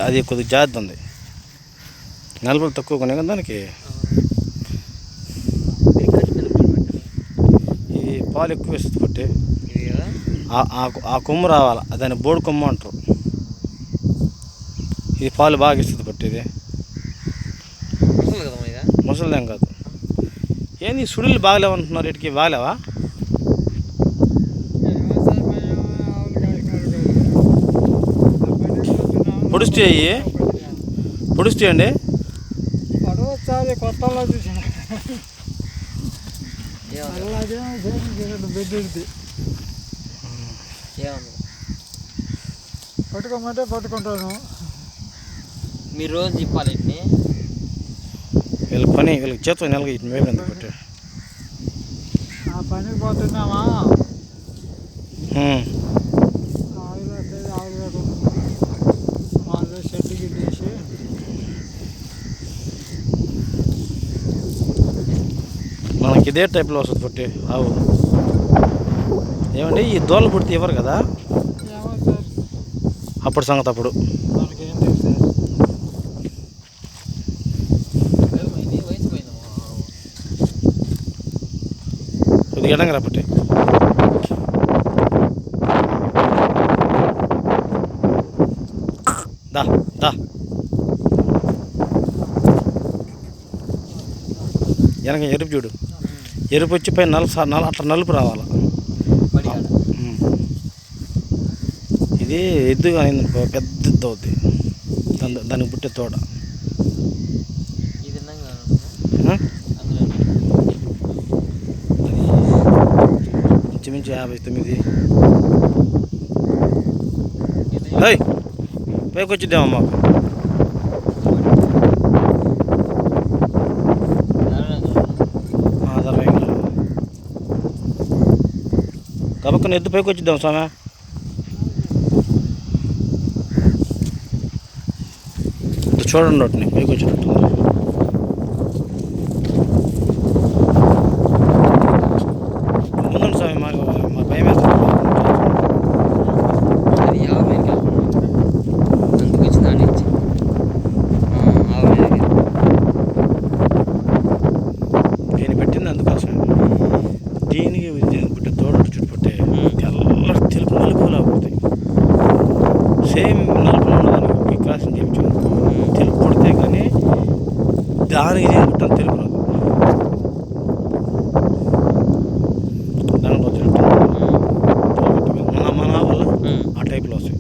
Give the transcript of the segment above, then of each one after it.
అది కొద్దిగా జాతి ఉంది. నలుపులు తక్కువ కొనే కదా దానికి. ఈ పాలు ఎక్కువ వేస్తుంది పట్టి. ఆ కొమ్ము రావాలి, దాన్ని బోర్డు కొమ్ము అంటారు. ఇది పాలు బాగా ఇస్తుంది పట్టి. ఇది ముసలిదేం కాదు. ఏంది సుడులు బాగలేవంటున్నారు, వీటికి బాగలేవా? పొడుస్తాయి, పొడుస్తాయండి. కొత్తలో చూసిన పట్టుకోమంటే పట్టుకుంటాను. మీరు రోజు చెప్పాలి వీళ్ళ పని, వీళ్ళకి చేత నెలకి ఇటు మేపేందుకు పట్టి. ఆ పనికి పోతున్నామా, ఆవులు వస్తుంది, ఆవులు వాళ్ళు షెడ్ గిడ్డేసి మనకి ఇదే టైప్లో వస్తుంది పట్టి ఆవు. ఏమండి ఈ దోళ్ళు పుడితే ఇవ్వరు కదా ఏమో సార్, అప్పుడు సంగతి. అప్పుడు మనకేం తెలుసు సార్. కొద్దిగా ఎడంగా పట్టి. దా దా వెనక ఎరుపు చూడు, ఎరుపు వచ్చి పైన అట్లా నలుపు రావాలి. ఇది ఎద్దుగా అయింది, పెద్ద ఎద్దు అవుద్ది, దానికి పుట్టే తోడ. ఇంచుమించు 59. పైకి వచ్చిద్దామా మాకు. కాబట్టి ఎద్దు పైకి వచ్చిద్దాం స్వామి. చూడండి వాటిని పైకి వచ్చినట్టు. ముందు స్వామి, మా భయం వేస్తుంది. దీన్ని పెట్టింది అందుకోసం. దీనికి పుట్టే తోడు చుట్టుపట్టే తెల్ల తెలుపు నలుపులా పుడతాయి. సేమ్ నలుపులో ఉన్నదానికి క్రాసింగ్ చేయించు. తెలుపు పుడితే కానీ దానికి పుట్టాను తెలుపు రాదు. దాని వచ్చినట్టు మన వల్ల ఆ టైప్లో వస్తాయి.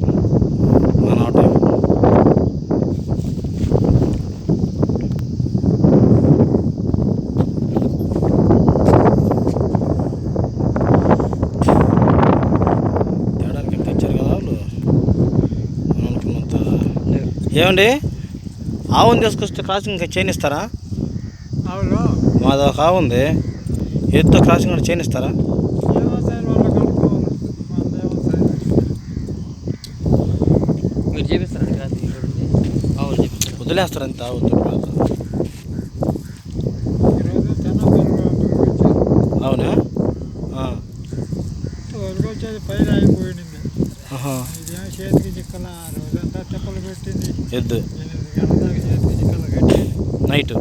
మన ఆ టైప్ తేడానికి తెచ్చారు కదా వాళ్ళు. అనుకున్నంత ఏమండి, ఆవును తీసుకొస్తే క్రాసింగ్ చేయనిస్తారా? ఆవులు మాది ఒక ఆవు ఉంది, ఎద్దుతో క్రాసింగ్ కూడా చేయనిస్తారా? ఏమో సార్, వాళ్ళు కనుక్కోవాలి. మనదేమో సార్. మీరు చేపిస్తారండి క్రాసింగ్? ఆవులు చేపిస్తారు, వదిలేస్తారు అంతే. ఆవు ఈరోజు తెనాలి అవునా? వచ్చేది పైరు అయిపోయింది. ఇదేమో చేతికి చిక్కల రోజంతా చెప్పలు పెట్టింది. ఎద్దు 8 గంటల దాకా చేతికి చిక్కలు కట్టింది నైట్.